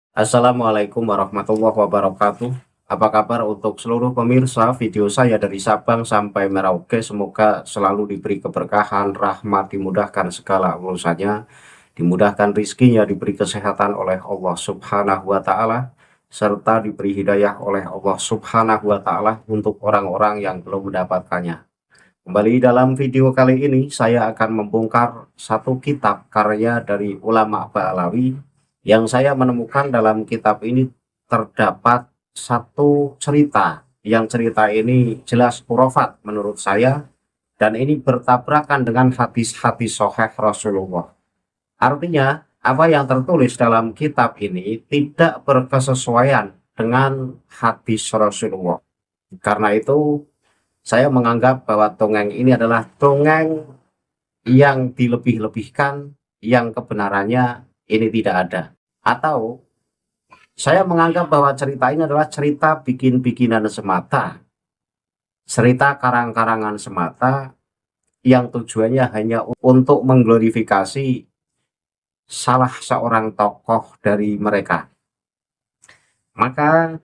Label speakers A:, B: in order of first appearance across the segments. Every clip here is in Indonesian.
A: Assalamualaikum warahmatullahi wabarakatuh. Apa kabar untuk seluruh pemirsa video saya dari Sabang sampai Merauke? Semoga selalu diberi keberkahan, rahmat, dimudahkan segala urusannya, dimudahkan rizkinya, diberi kesehatan oleh Allah Subhanahu wa Ta'ala, serta diberi hidayah oleh Allah Subhanahu wa Ta'ala untuk orang-orang yang belum mendapatkannya. Kembali dalam video kali ini, saya akan membongkar satu kitab karya dari ulama Ba'alawi yang saya menemukan dalam kitab ini terdapat satu cerita yang cerita ini jelas khurafat menurut saya dan ini bertabrakan dengan hadis-hadis sahih Rasulullah. Artinya, apa yang tertulis dalam kitab ini tidak berkesesuaian dengan hadis Rasulullah. Karena itu, saya menganggap bahwa dongeng ini adalah dongeng yang dilebih-lebihkan, yang kebenarannya ini tidak ada. Atau saya menganggap bahwa cerita ini adalah cerita bikin-bikinan semata, cerita karang-karangan semata yang tujuannya hanya untuk mengglorifikasi salah seorang tokoh dari mereka. Maka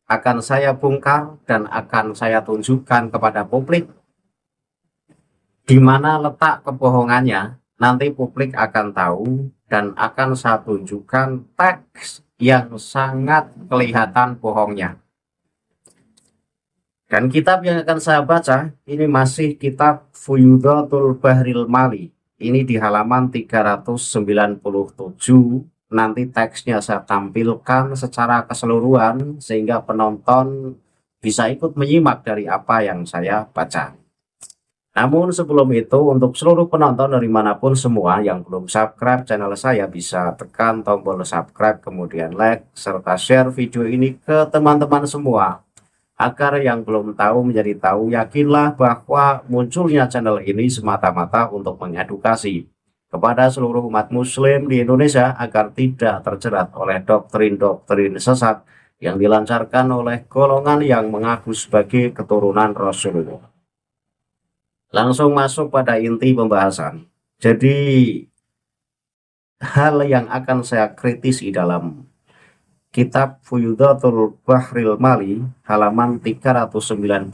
A: akan saya bongkar dan akan saya tunjukkan kepada publik di mana letak kebohongannya. Nanti publik akan tahu dan akan saya tunjukkan teks yang sangat kelihatan bohongnya. Dan kitab yang akan saya baca ini masih kitab Fuyudatul Bahril Mali. Ini di halaman 397. Nanti teksnya saya tampilkan secara keseluruhan sehingga penonton bisa ikut menyimak dari apa yang saya baca. Namun sebelum itu, untuk seluruh penonton dari manapun semua yang belum subscribe channel saya bisa tekan tombol subscribe, kemudian like, serta share video ini ke teman-teman semua. Agar yang belum tahu menjadi tahu, yakinlah bahwa munculnya channel ini semata-mata untuk mengedukasi kepada seluruh umat muslim di Indonesia agar tidak terjerat oleh doktrin-doktrin sesat yang dilancarkan oleh golongan yang mengaku sebagai keturunan Rasulullah. Langsung masuk pada inti pembahasan. Jadi hal yang akan saya kritisi dalam kitab Fuyudatul Bahril Mali halaman 397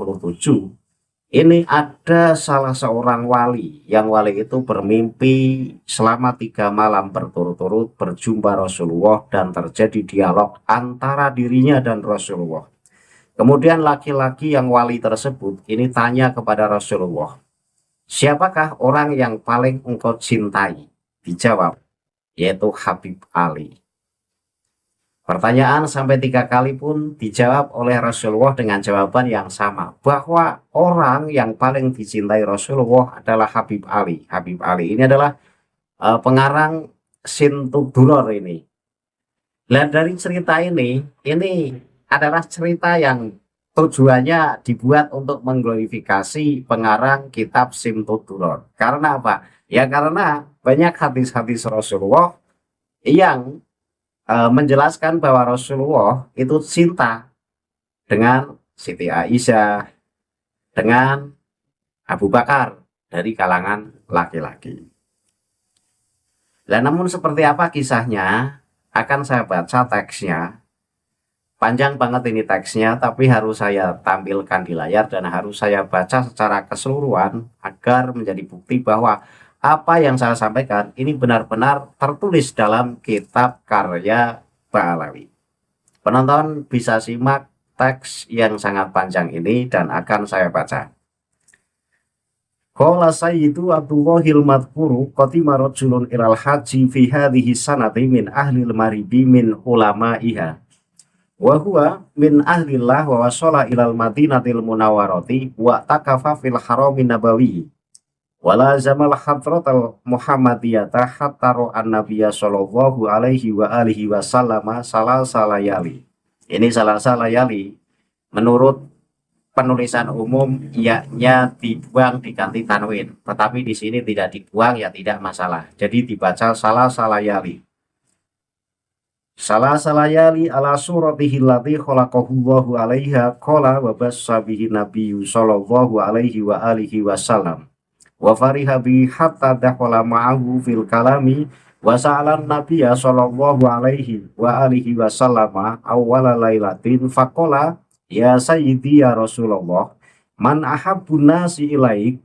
A: ini ada salah seorang wali yang wali itu bermimpi selama 3 malam berturut-turut berjumpa Rasulullah dan terjadi dialog antara dirinya dan Rasulullah. Kemudian laki-laki yang wali tersebut ini tanya kepada Rasulullah, siapakah orang yang paling engkau cintai? Dijawab, yaitu Habib Ali. Pertanyaan sampai 3 kali pun dijawab oleh Rasulullah dengan jawaban yang sama, bahwa orang yang paling dicintai Rasulullah adalah Habib Ali. Habib Ali ini adalah pengarang Sintug Duror ini. Dan dari cerita ini adalah cerita yang tujuannya dibuat untuk mengglorifikasi pengarang kitab Sintug Duror. Karena apa? Ya karena banyak hadis-hadis Rasulullah yang menjelaskan bahwa Rasulullah itu cinta dengan Siti Aisyah, dengan Abu Bakar dari kalangan laki-laki. Dan namun seperti apa kisahnya akan saya baca teksnya. Panjang banget ini teksnya, tapi harus saya tampilkan di layar dan harus saya baca secara keseluruhan agar menjadi bukti bahwa apa yang saya sampaikan ini benar-benar tertulis dalam kitab karya Ba'alawi. Penonton bisa simak teks yang sangat panjang ini dan akan saya baca. Qala sayyidu Abdullahil madhkuru qatima rajulun ilal haji fi hadhihi sanati min ahlil maribi min ulama'iha wa huwa min ahlillah wa wasala ilal madinatil munawwarati wa takafa fil haramin nabawi wala zamal hadratal muhammadiyata hatta ro'an nabiyya sallallahu alaihi wa alihi wasallama salasalayali. Ini salasalayali menurut penulisan umum yaknya dibuang diganti tanwin, tetapi di sini tidak dibuang ya tidak masalah, jadi dibaca salasalayali. Salasalayali ala suratihi allati khalaqahullahu alaiha qala wa bassa bihi nabiyyu sallallahu alaihi wa alihi wasallam wa fariha bi hatta dakhala ma'ahu fil kalami Wa sa'alan nabiyya sallallahu alaihi wa alihi wasallam awwala lailatin faqala ya sayyidi ya Rasulullah man ahabbun nasi ilaik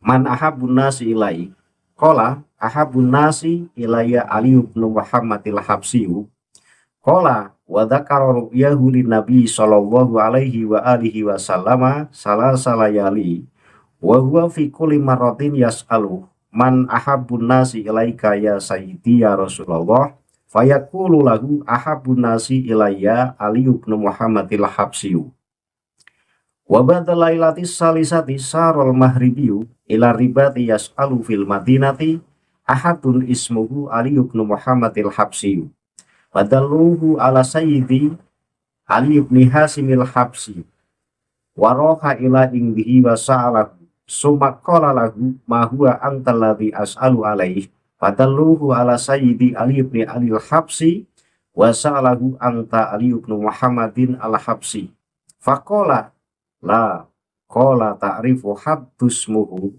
A: man ahabbun nasi ilaik qala ahabbun nasi ilayya Ali bin Muhammadil Habsyu qala wa dzakara ru'yahu lin nabi sallallahu alaihi wa alihi wasallam salasa layali wa huwa fi kulli marratin yas'alu man ahabbun nasi ilaika ya sayyidi ya Rasulullah fayaqulu lahu ahabbun nasi ilayya Ali bin Muhammadil Habsyu wa ba'da lailatis salisati sarul mahribiyu ila ribati yas'alu fil madinati ahadun ismuhu Ali bin Muhammadil Habsyu fadalluhu ala sayyidi Ali bin Hasimil Habsyi waroha ila ingdihi wa sa'alahu summa qala lahu ma huwa antal ladzi as'alu alaihi fadalluhu ala sayyidi Ali bin Ali al-Habsyi wa sa'alahu anta Ali bin Muhammadin al-Habsyi faqala la qala ta'rifu haddusmuhu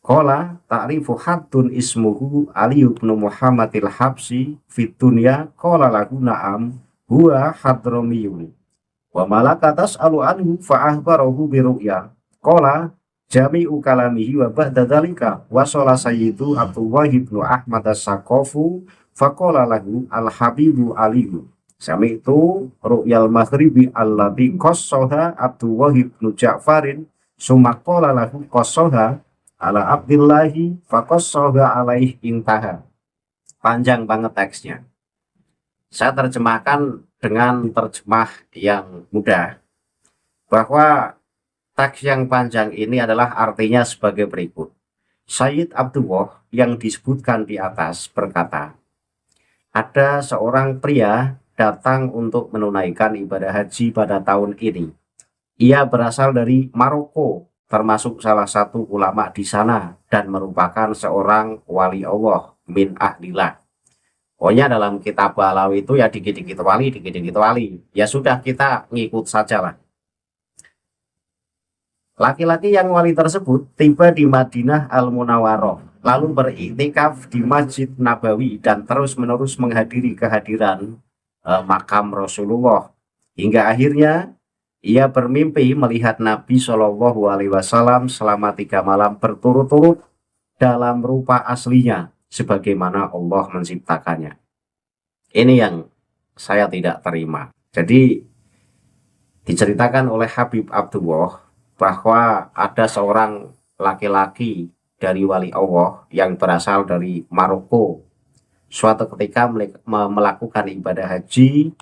A: qala ta'rifu haddun ismuhu Ali bin Muhammadil Habsyi fit dunya qala lahu na'am huwa hadramiyun wa malaka tas'alu anhu fa ahbarahu bi ru'ya qala jami'u kalamihi wa ba'da dzalika wasala sayyidu Abdullah bin Ahmad as-Saqafu faqala lahu al-habibu aliyu sami'tu ru'yal maghribi alladhi qassaha Abdullah bin Ja'farin summa qala lahu qassaha ala Abdillahi faqassaha alaih intaha. Panjang banget teksnya. Saya terjemahkan dengan terjemah yang mudah bahwa teks yang panjang ini adalah artinya sebagai berikut. Sayyid Abdullah yang disebutkan di atas berkata, ada seorang pria datang untuk menunaikan ibadah haji pada tahun ini. Ia berasal dari Maroko, termasuk salah satu ulama di sana dan merupakan seorang wali Allah min ahlillah. Pokoknya dalam kitab Balawi itu ya dikit-dikit wali, dikit-dikit wali. Ya sudah kita ngikut saja lah. Laki-laki yang wali tersebut tiba di Madinah Al-Munawwaroh, lalu beriktikaf di Masjid Nabawi dan terus-menerus menghadiri kehadiran makam Rasulullah. Hingga akhirnya ia bermimpi melihat Nabi Shallallahu Alaihi Wasallam selama 3 malam berturut-turut dalam rupa aslinya, sebagaimana Allah menciptakannya. Ini yang saya tidak terima. Jadi diceritakan oleh Habib Abdullah bahwa ada seorang laki-laki dari wali Allah yang berasal dari Maroko. Suatu ketika melakukan ibadah haji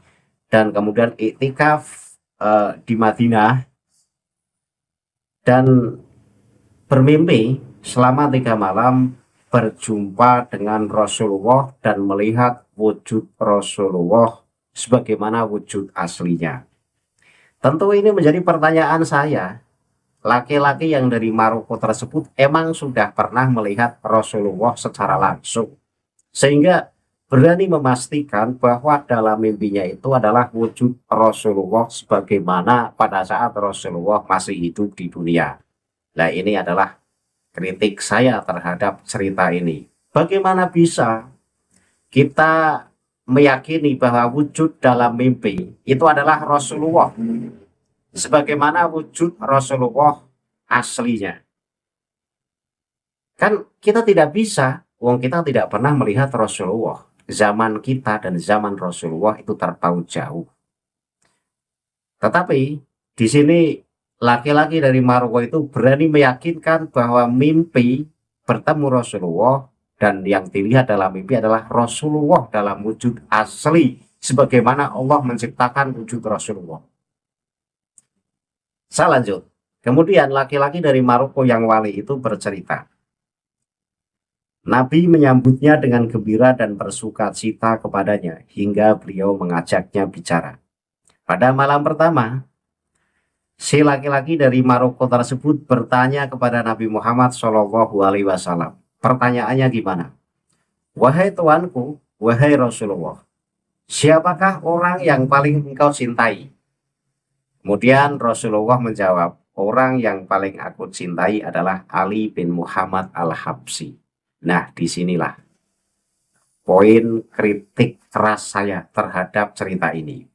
A: dan kemudian iktikaf di Madinah dan bermimpi selama 3 malam berjumpa dengan Rasulullah dan melihat wujud Rasulullah sebagaimana wujud aslinya. Tentu ini menjadi pertanyaan saya. Laki-laki yang dari Maroko tersebut emang sudah pernah melihat Rasulullah secara langsung sehingga berani memastikan bahwa dalam mimpinya itu adalah wujud Rasulullah sebagaimana pada saat Rasulullah masih hidup di dunia. Nah, ini adalah kritik saya terhadap cerita ini. Bagaimana bisa kita meyakini bahwa wujud dalam mimpi itu adalah Rasulullah sebagaimana wujud Rasulullah aslinya? Kan kita tidak bisa, wong kita tidak pernah melihat Rasulullah. Zaman kita dan zaman Rasulullah itu terpaut jauh. Tetapi di sini laki-laki dari Maroko itu berani meyakinkan bahwa mimpi bertemu Rasulullah dan yang dilihat dalam mimpi adalah Rasulullah dalam wujud asli sebagaimana Allah menciptakan wujud Rasulullah. Saya lanjut. Kemudian laki-laki dari Maroko yang wali itu bercerita, Nabi menyambutnya dengan gembira dan bersukacita kepadanya hingga beliau mengajaknya bicara. Pada malam pertama, si laki-laki dari Maroko tersebut bertanya kepada Nabi Muhammad SAW. Pertanyaannya gimana? Wahai tuanku, wahai Rasulullah, siapakah orang yang paling engkau cintai? Kemudian Rasulullah menjawab, orang yang paling aku cintai adalah Ali bin Muhammad al-Habsyi. Nah, disinilah poin kritik keras saya terhadap cerita ini.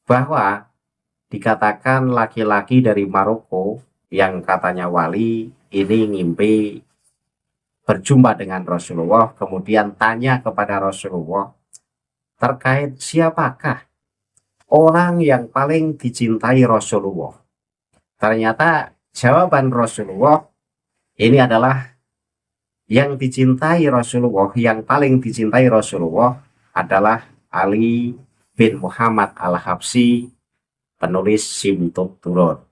A: Bahwa dikatakan laki-laki dari Maroko yang katanya wali ini ngimpi berjumpa dengan Rasulullah, kemudian tanya kepada Rasulullah terkait siapakah orang yang paling dicintai Rasulullah. Ternyata jawaban Rasulullah ini adalah yang dicintai Rasulullah, yang paling dicintai Rasulullah adalah Ali bin Muhammad Al-Habsyi, penulis Simtud Duror.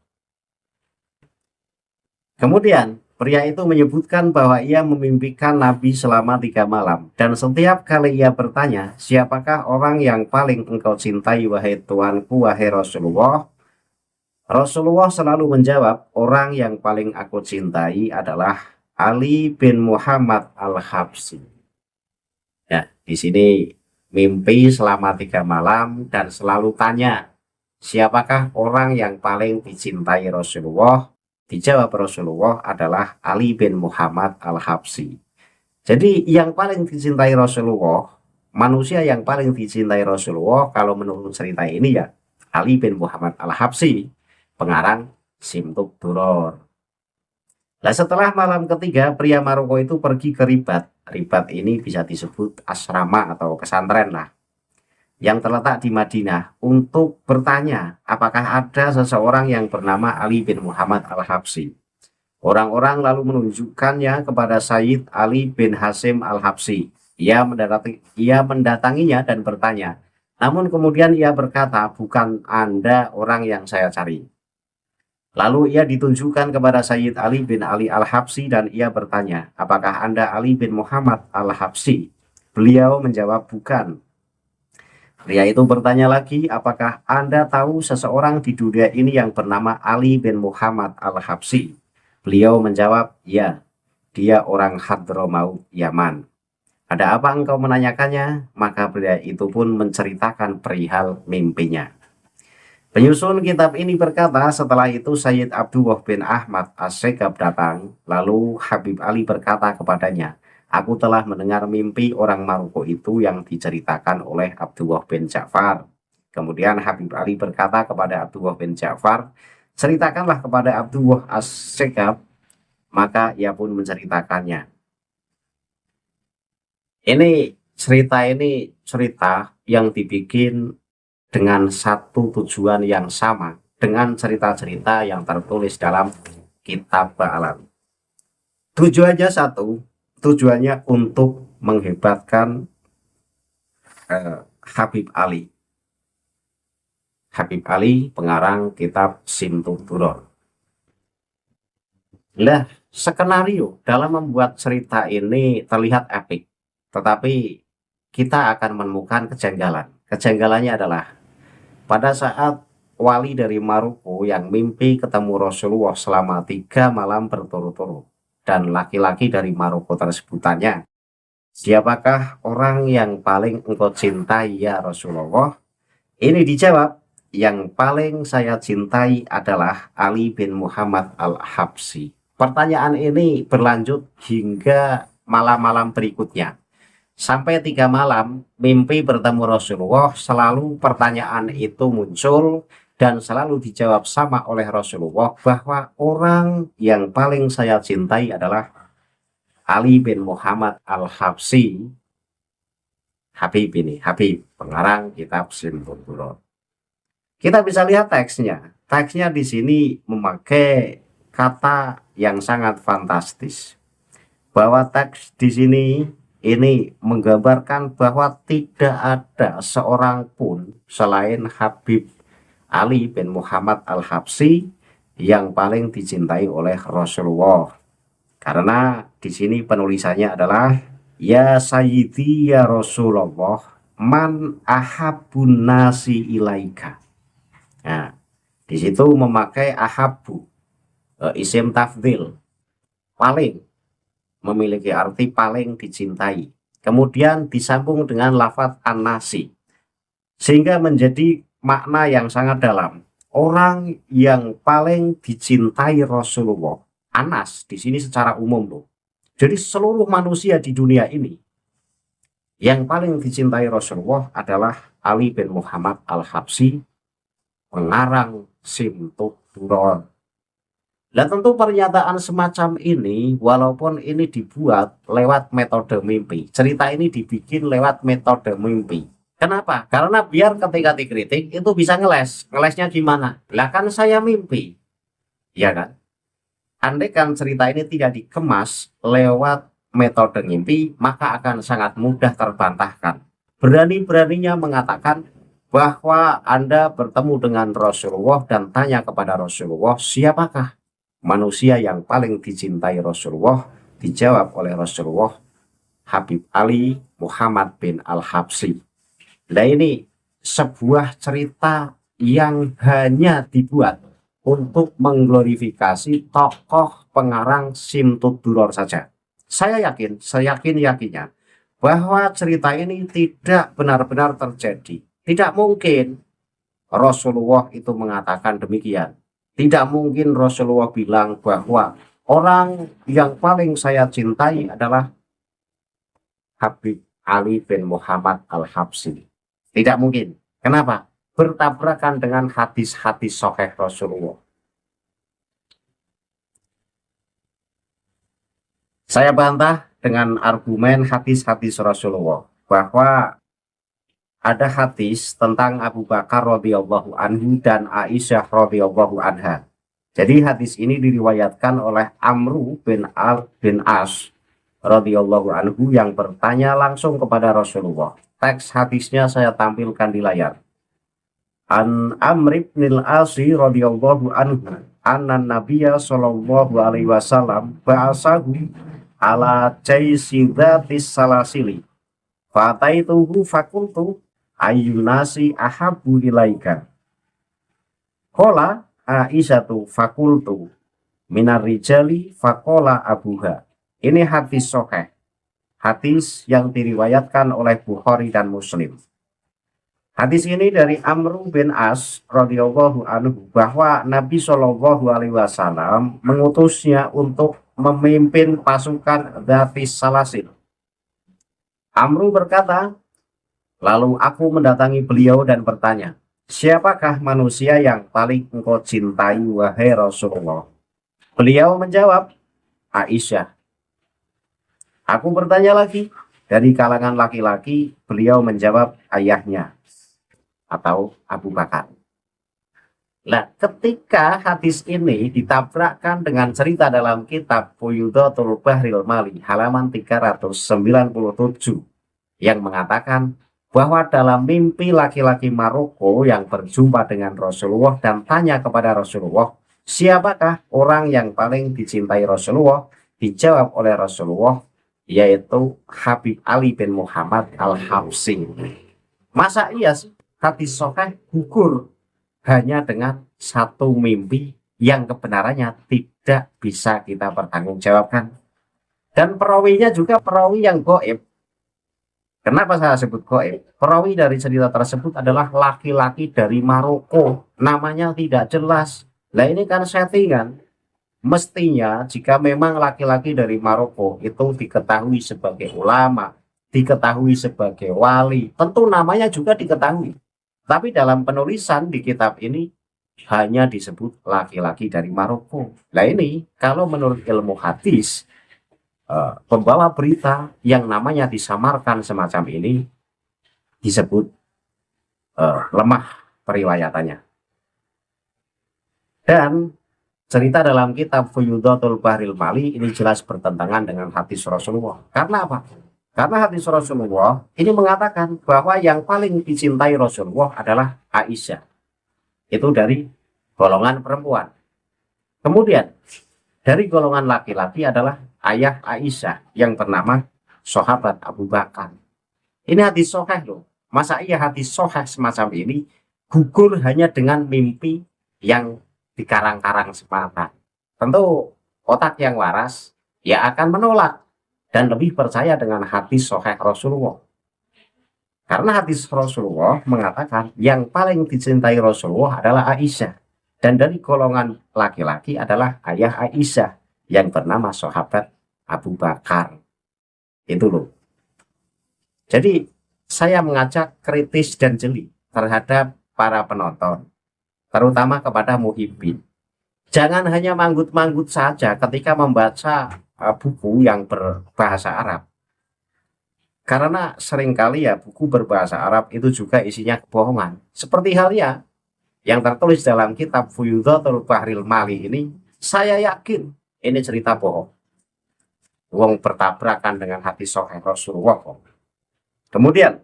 A: Kemudian pria itu menyebutkan bahwa ia memimpikan Nabi selama 3 malam. Dan setiap kali ia bertanya, siapakah orang yang paling engkau cintai wahai Tuanku, wahai Rasulullah? Rasulullah selalu menjawab, orang yang paling aku cintai adalah Ali bin Muhammad Al-Habsyi. Ya, di sini mimpi selama 3 malam dan selalu tanya, siapakah orang yang paling dicintai Rasulullah? Dijawab Rasulullah adalah Ali bin Muhammad Al-Habsyi. Jadi yang paling dicintai Rasulullah, manusia yang paling dicintai Rasulullah kalau menurut cerita ini ya Ali bin Muhammad Al-Habsyi, pengarang Simtud Duror. Nah, setelah malam ketiga, pria Maroko itu pergi ke Ribat. Ribat ini bisa disebut asrama atau pesantren lah, yang terletak di Madinah, untuk bertanya apakah ada seseorang yang bernama Ali bin Muhammad Al-Habsyi. Orang-orang lalu menunjukkannya kepada Sayyid Ali bin Hasim Al-Habsyi. Ia mendatanginya dan bertanya. Namun kemudian ia berkata, bukan Anda orang yang saya cari. Lalu ia ditunjukkan kepada Sayyid Ali bin Ali Al-Habsyi dan ia bertanya, apakah Anda Ali bin Muhammad Al-Habsyi? Beliau menjawab, bukan. Pria itu bertanya lagi, apakah Anda tahu seseorang di dunia ini yang bernama Ali bin Muhammad Al-Habsyi? Beliau menjawab, ya, dia orang Hadramaut, Yaman. Ada apa engkau menanyakannya? Maka pria itu pun menceritakan perihal mimpinya. Penyusun kitab ini berkata, setelah itu Sayyid Abdullah bin Ahmad As-Segaf datang, lalu Habib Ali berkata kepadanya, aku telah mendengar mimpi orang Maroko itu yang diceritakan oleh Abdullah bin Ja'far. Kemudian Habib Ali berkata kepada Abdullah bin Ja'far, ceritakanlah kepada Abdullah As-Segaf, maka ia pun menceritakannya. Ini cerita yang dibikin dengan satu tujuan yang sama dengan cerita-cerita yang tertulis dalam kitab Ba'alan. Tujuannya satu, tujuannya untuk menghebatkan Habib Ali. Habib Ali, pengarang kitab Simtud Duror. Nah, skenario dalam membuat cerita ini terlihat epik, tetapi kita akan menemukan kejanggalan. Kejanggalannya adalah pada saat wali dari Maroko yang mimpi ketemu Rasulullah selama 3 malam berturut-turut, dan laki-laki dari Maroko tersebut tanya, siapakah orang yang paling engkau cintai ya Rasulullah? Ini dijawab, yang paling saya cintai adalah Ali bin Muhammad Al-Habsyi. Pertanyaan ini berlanjut hingga malam-malam berikutnya. Sampai 3 malam mimpi bertemu Rasulullah, selalu pertanyaan itu muncul dan selalu dijawab sama oleh Rasulullah bahwa orang yang paling saya cintai adalah Ali bin Muhammad Al-Habsyi. Habib ini, Habib, pengarang kitab Simtud Duror. Kita bisa lihat teksnya. Teksnya di sini memakai kata yang sangat fantastis. Bahwa teks di sini ini menggambarkan bahwa tidak ada seorang pun selain Habib Ali bin Muhammad Al-Habsyi yang paling dicintai oleh Rasulullah. Karena di sini penulisannya adalah, ya Sayyidi ya Rasulullah, man ahabun nasi ilaika. Nah, di situ memakai ahabu, isim tafdil, paling, memiliki arti paling dicintai. Kemudian disambung dengan lafadz an-nasi, sehingga menjadi makna yang sangat dalam. Orang yang paling dicintai Rasulullah, Anas di sini secara umum loh. Jadi seluruh manusia di dunia ini yang paling dicintai Rasulullah adalah Ali bin Muhammad Al-Habsyi, pengarang Simtud Duror. Dan tentu pernyataan semacam ini, walaupun ini dibuat lewat metode mimpi, cerita ini dibikin lewat metode mimpi. Kenapa? Karena biar ketika dikritik itu bisa ngeles. Ngelesnya gimana? Lah kan saya mimpi. Ya kan? Andai kan cerita ini tidak dikemas lewat metode mimpi, maka akan sangat mudah terbantahkan. Berani-beraninya mengatakan bahwa Anda bertemu dengan Rasulullah dan tanya kepada Rasulullah, siapakah manusia yang paling dicintai Rasulullah? Dijawab oleh Rasulullah, Habib Ali Muhammad bin Al-Habsyi. Nah, ini sebuah cerita yang hanya dibuat untuk mengglorifikasi tokoh pengarang Simtud Duror saja. Saya yakinnya bahwa cerita ini tidak benar-benar terjadi. Tidak mungkin Rasulullah itu mengatakan demikian. Tidak mungkin Rasulullah bilang bahwa orang yang paling saya cintai adalah Habib Ali bin Muhammad Al-Habsyi. Tidak mungkin. Kenapa? Bertabrakan dengan hadis-hadis sahih Rasulullah. Saya bantah dengan argumen hadis-hadis Rasulullah bahwa ada hadis tentang Abu Bakar radhiyallahu anhu dan Aisyah radhiyallahu anha. Jadi hadis ini diriwayatkan oleh Amru bin As radhiyallahu anhu yang bertanya langsung kepada Rasulullah. Teks hadisnya saya tampilkan di layar. An Amr bin al-Asi radhiyallahu anhu anna Nabiyya sallallahu alaihi wasallam ba'asahu ala jaisi dzatis salasili fataituhu fakultu ayyunasi ahabbu ilaika qala Aisyatu fakultu minar rijali faqala abuha. Ini hadis sahih, hadis yang diriwayatkan oleh Bukhari dan Muslim. Hadis ini dari Amr bin As radhiyallahu anhu bahwa Nabi Shallallahu alaihi wasallam mengutusnya untuk memimpin pasukan Dzatis Salasil. Amr berkata, lalu aku mendatangi beliau dan bertanya, siapakah manusia yang paling engkau cintai wahai Rasulullah? Beliau menjawab, Aisyah. Aku bertanya lagi, dari kalangan laki-laki, beliau menjawab ayahnya atau Abu Bakar. Nah, ketika hadis ini ditabrakkan dengan cerita dalam kitab Fuyudatul Bahril Mali halaman 397 yang mengatakan bahwa dalam mimpi laki-laki Maroko yang berjumpa dengan Rasulullah dan tanya kepada Rasulullah, siapakah orang yang paling dicintai Rasulullah? Dijawab oleh Rasulullah, yaitu Habib Ali bin Muhammad Al-Habsyi. Masa iya sih hadis sahih gugur hanya dengan satu mimpi yang kebenarannya tidak bisa kita pertanggungjawabkan? Dan perawinya juga perawi yang gaib. Kenapa saya sebut gaib? Perawi dari cerita tersebut adalah laki-laki dari Maroko, namanya tidak jelas. Nah, ini kan settingan. Mestinya jika memang laki-laki dari Maroko itu diketahui sebagai ulama, diketahui sebagai wali, tentu namanya juga diketahui. Tapi dalam penulisan di kitab ini hanya disebut laki-laki dari Maroko. Nah, ini kalau menurut ilmu hadis, pembawa berita yang namanya disamarkan semacam ini disebut lemah periwayatannya. Dan cerita dalam kitab Fuyudatul Bahril Mali ini jelas bertentangan dengan hadis Rasulullah. Karena apa? Karena hadis Rasulullah ini mengatakan bahwa yang paling dicintai Rasulullah adalah Aisyah. Itu dari golongan perempuan. Kemudian dari golongan laki-laki adalah ayah Aisyah yang bernama sahabat Abu Bakar. Ini hadis sahih loh. Masa iya hadis sahih semacam ini gugur hanya dengan mimpi yang dikarang-karang semata? Tentu otak yang waras ya akan menolak dan lebih percaya dengan hadis sahih Rasulullah. Karena hadis Rasulullah mengatakan yang paling dicintai Rasulullah adalah Aisyah. Dan dari golongan laki-laki adalah ayah Aisyah yang bernama sahabat Abu Bakar. Itu loh. Jadi saya mengajak kritis dan jeli terhadap para penonton, terutama kepada muhibbin. Jangan hanya manggut-manggut saja ketika membaca buku yang berbahasa Arab. Karena seringkali ya buku berbahasa Arab itu juga isinya kebohongan. Seperti halnya yang tertulis dalam kitab Fuyudhatul Bahril Mali ini, saya yakin ini cerita bohong. Wong bertabrakan dengan hadis sahih Rasulullah. Kemudian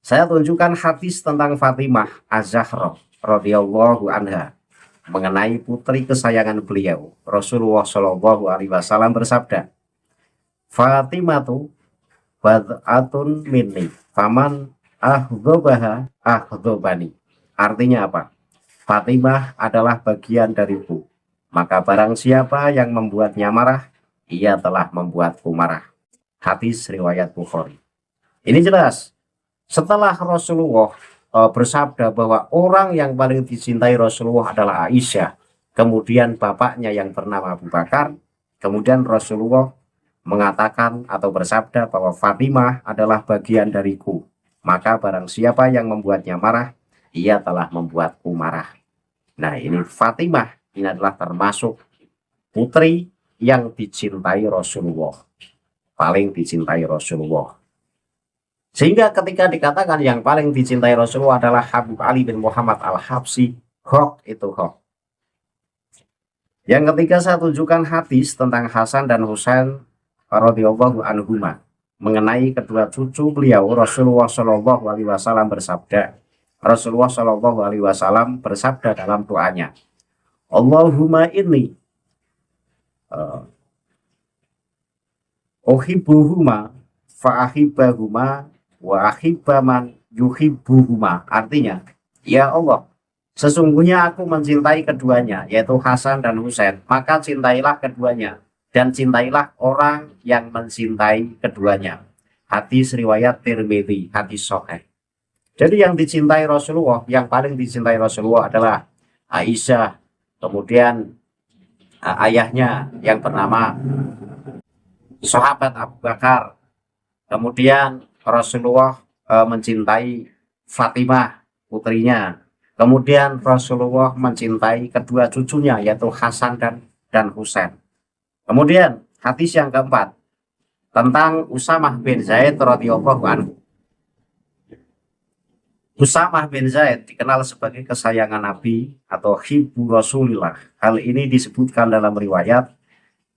A: saya tunjukkan hadis tentang Fatimah Az-Zahra radhiyallahu anha mengenai putri kesayangan beliau. Rasulullah Shallallahu alaihi wasallam bersabda, Fatimah tu bad'atun minni faman ahdhobaha ahdhobani. Artinya apa? Fatimah adalah bagian dariku, maka barang siapa yang membuatnya marah, ia telah membuatku marah. Hadis riwayat Bukhari. Ini jelas setelah Rasulullah bersabda bahwa orang yang paling dicintai Rasulullah adalah Aisyah, kemudian bapaknya yang bernama Abu Bakar, kemudian Rasulullah mengatakan atau bersabda bahwa Fatimah adalah bagian dariku, maka barang siapa yang membuatnya marah, ia telah membuatku marah. Nah, ini Fatimah ini adalah termasuk putri yang dicintai Rasulullah, paling dicintai Rasulullah. Sehingga ketika dikatakan yang paling dicintai Rasulullah adalah Habib Ali bin Muhammad Al-Habsyi, hoax itu hoax. Yang ketiga saya tunjukkan hadis tentang Hasan dan Husain radhiyallahu anhuma mengenai kedua cucu beliau. Rasulullah Shallallahu alaihi wasallam bersabda. Rasulullah Shallallahu alaihi wasallam bersabda dalam doanya, Allahumma inni uhibbuhuma fa ahibbahuma wa ahibbaman yuhibbuhuma. Artinya, ya Allah, sesungguhnya aku mencintai keduanya, yaitu Hasan dan Husain, maka cintailah keduanya dan cintailah orang yang mencintai keduanya. Hadis riwayat Tirmidzi, hadis sahih. Jadi yang dicintai Rasulullah, yang paling dicintai Rasulullah adalah Aisyah, kemudian ayahnya yang bernama sahabat Abu Bakar, kemudian Rasulullah mencintai Fatimah putrinya, kemudian Rasulullah mencintai kedua cucunya yaitu Hasan dan Husain. Kemudian hadis yang keempat tentang Usamah bin Zaid radhiyallahu anhu. Usamah bin Zaid dikenal sebagai kesayangan Nabi atau hibbu Rasulillah. Hal ini disebutkan dalam riwayat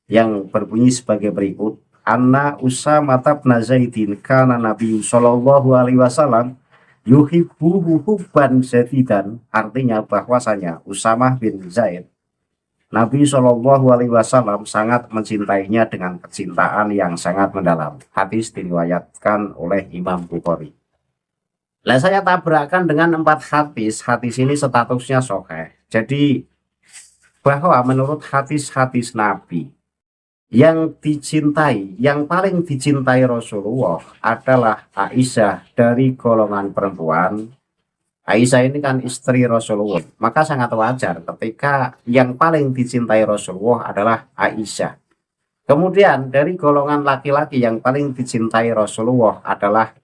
A: yang berbunyi sebagai berikut. Anna Usamah bin Zaidin kana Nabi sallallahu alaihi wasallam yuhibbuhu hubban syadidan. Artinya bahwasanya Usamah bin Zaid, Nabi Shallallahu alaihi wasallam sangat mencintainya dengan kecintaan yang sangat mendalam. Hadis diriwayatkan oleh Imam Bukhari. Nah, saya tabrakan dengan 4 hadis. Hadis ini statusnya sahih. Jadi bahwa menurut hadis-hadis Nabi, yang dicintai, yang paling dicintai Rasulullah adalah Aisyah dari golongan perempuan. Aisyah ini kan istri Rasulullah, maka sangat wajar ketika yang paling dicintai Rasulullah adalah Aisyah. Kemudian dari golongan laki-laki yang paling dicintai Rasulullah adalah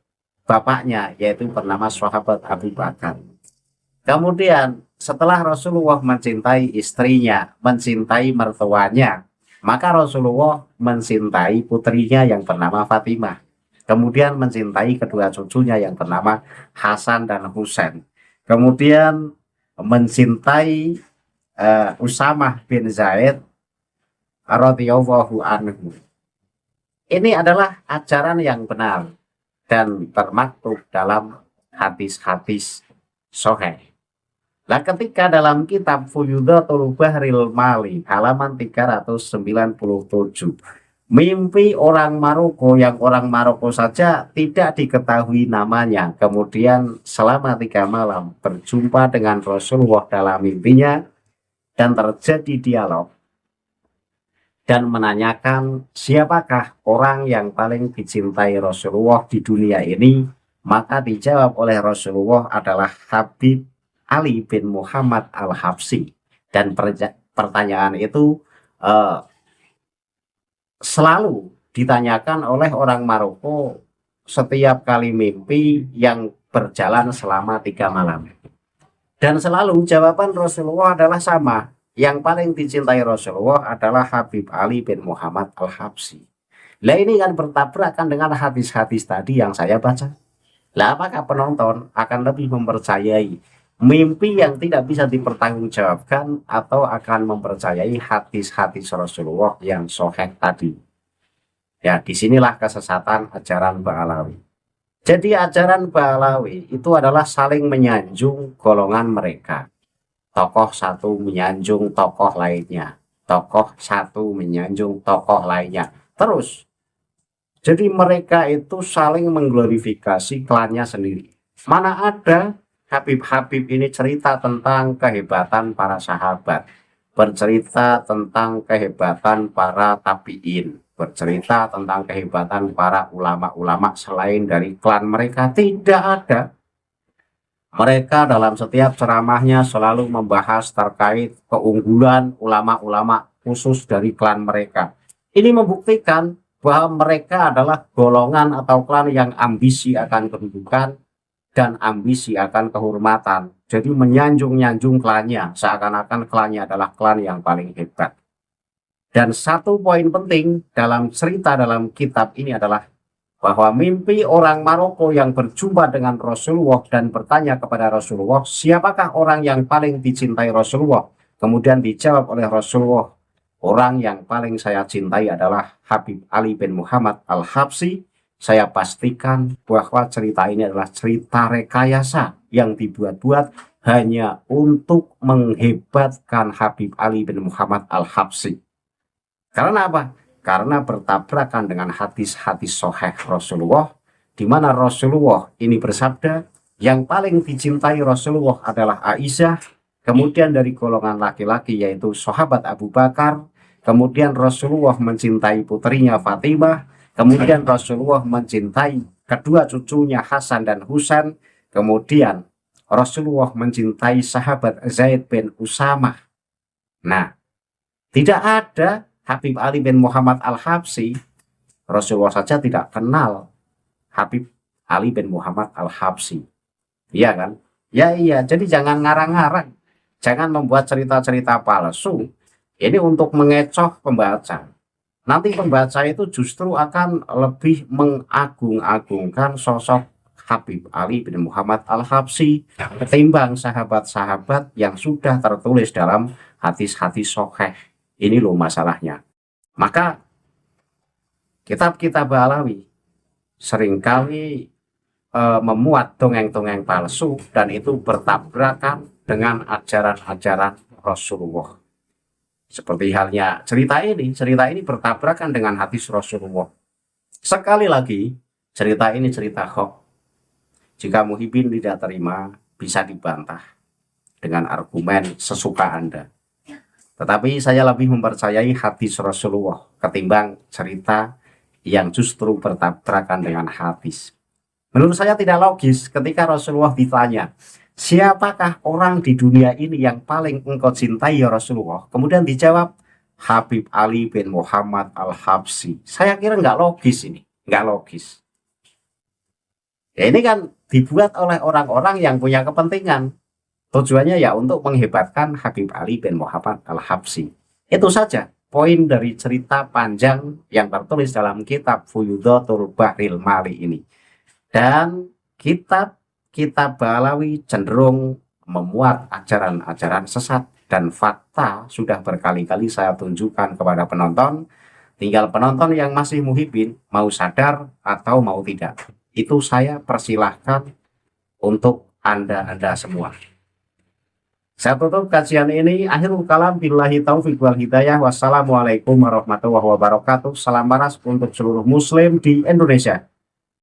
A: bapaknya, yaitu bernama sahabat Abu Bakar. Kemudian setelah Rasulullah mencintai istrinya, mencintai mertuanya, maka Rasulullah mencintai putrinya yang bernama Fatimah. Kemudian mencintai kedua cucunya yang bernama Hasan dan Husain. Kemudian mencintai Usamah bin Zaid radhiyallahu anhu. Ini adalah ajaran yang benar dan termaktub dalam hadis-hadis sahih. Nah, ketika dalam kitab Fuyudhatul Bahril Mali halaman 397, mimpi orang Maroko yang orang Maroko saja tidak diketahui namanya, kemudian selama 3 malam berjumpa dengan Rasulullah dalam mimpinya dan terjadi dialog dan menanyakan siapakah orang yang paling dicintai Rasulullah di dunia ini, maka dijawab oleh Rasulullah adalah Habib Ali bin Muhammad Al-Habsyi. Dan pertanyaan itu selalu ditanyakan oleh orang Maroko setiap kali mimpi yang berjalan selama 3 malam. Dan selalu jawaban Rasulullah adalah sama. Yang paling dicintai Rasulullah adalah Habib Ali bin Muhammad Al-Habsyi. Nah ini kan bertabrakan dengan hadis-hadis tadi yang saya baca. Lah apakah penonton akan lebih mempercayai mimpi yang tidak bisa dipertanggungjawabkan atau akan mempercayai hadis-hadis Rasulullah yang sahih tadi? Ya, disinilah kesesatan ajaran Ba'alawi. Jadi ajaran Ba'alawi itu adalah saling menyanjung golongan mereka. Tokoh satu menyanjung tokoh lainnya. Tokoh satu menyanjung tokoh lainnya. Terus, jadi mereka itu saling mengglorifikasi klannya sendiri. Mana ada Habib-Habib ini cerita tentang kehebatan para sahabat. Bercerita tentang kehebatan para tabi'in. Bercerita tentang kehebatan para ulama-ulama selain dari klan mereka. Tidak ada. Mereka dalam setiap ceramahnya selalu membahas terkait keunggulan ulama-ulama khusus dari klan mereka. Ini membuktikan bahwa mereka adalah golongan atau klan yang ambisi akan kedudukan dan ambisi akan kehormatan. Jadi menyanjung-nyanjung klannya, seakan-akan klannya adalah klan yang paling hebat. Dan satu poin penting dalam cerita dalam kitab ini adalah bahwa mimpi orang Maroko yang berjumpa dengan Rasulullah dan bertanya kepada Rasulullah, siapakah orang yang paling dicintai Rasulullah? Kemudian dijawab oleh Rasulullah, orang yang paling saya cintai adalah Habib Ali bin Muhammad Al-Habsyi. Saya pastikan bahwa cerita ini adalah cerita rekayasa yang dibuat-buat hanya untuk menghebatkan Habib Ali bin Muhammad Al-Habsyi. Karena apa? Karena bertabrakan dengan hadis-hadis sahih Rasulullah, di mana Rasulullah ini bersabda, yang paling dicintai Rasulullah adalah Aisyah, kemudian dari golongan laki-laki yaitu sahabat Abu Bakar, kemudian Rasulullah mencintai putrinya Fatimah, kemudian Rasulullah mencintai kedua cucunya Hasan dan Husain, kemudian Rasulullah mencintai sahabat Zaid bin Usamah. Nah, tidak ada Habib Ali bin Muhammad Al-Habsyi. Rasulullah saja tidak kenal Habib Ali bin Muhammad Al-Habsyi. Iya kan? Ya iya, jadi jangan ngarang-ngarang. Jangan membuat cerita-cerita palsu. Ini untuk mengecoh pembaca. Nanti pembaca itu justru akan lebih mengagung-agungkan sosok Habib Ali bin Muhammad Al-Habsyi ketimbang sahabat-sahabat yang sudah tertulis dalam hadis-hadis sahih. Ini loh masalahnya. Maka kitab-kitab Ba'alawi seringkali memuat dongeng-dongeng palsu dan itu bertabrakan dengan ajaran-ajaran Rasulullah. Seperti halnya cerita ini bertabrakan dengan hadis Rasulullah. Sekali lagi, cerita ini cerita hoax. Jika Muhyiddin tidak terima, bisa dibantah dengan argumen sesuka Anda. Tetapi saya lebih mempercayai hadis Rasulullah ketimbang cerita yang justru bertabrakan dengan hadis. Menurut saya tidak logis ketika Rasulullah ditanya, siapakah orang di dunia ini yang paling engkau cintai ya Rasulullah? Kemudian dijawab, Habib Ali bin Muhammad Al-Habsyi. Saya kira nggak logis ini, nggak logis. Ya ini kan dibuat oleh orang-orang yang punya kepentingan. Tujuannya ya untuk menghebatkan Habib Ali bin Muhammad Al-Habsyi. Itu saja poin dari cerita panjang yang tertulis dalam kitab Fuyudatul Bahril Mali ini. Dan kitab Ba'alawi cenderung memuat ajaran-ajaran sesat dan fakta sudah berkali-kali saya tunjukkan kepada penonton. Tinggal penonton yang masih muhibin mau sadar atau mau tidak. Itu saya persilahkan untuk Anda semua. Saya tutup kajian ini. Akhirul kalam billahi taufiq wal hidayah. Wassalamualaikum warahmatullahi wabarakatuh. Salam panas untuk seluruh muslim di Indonesia.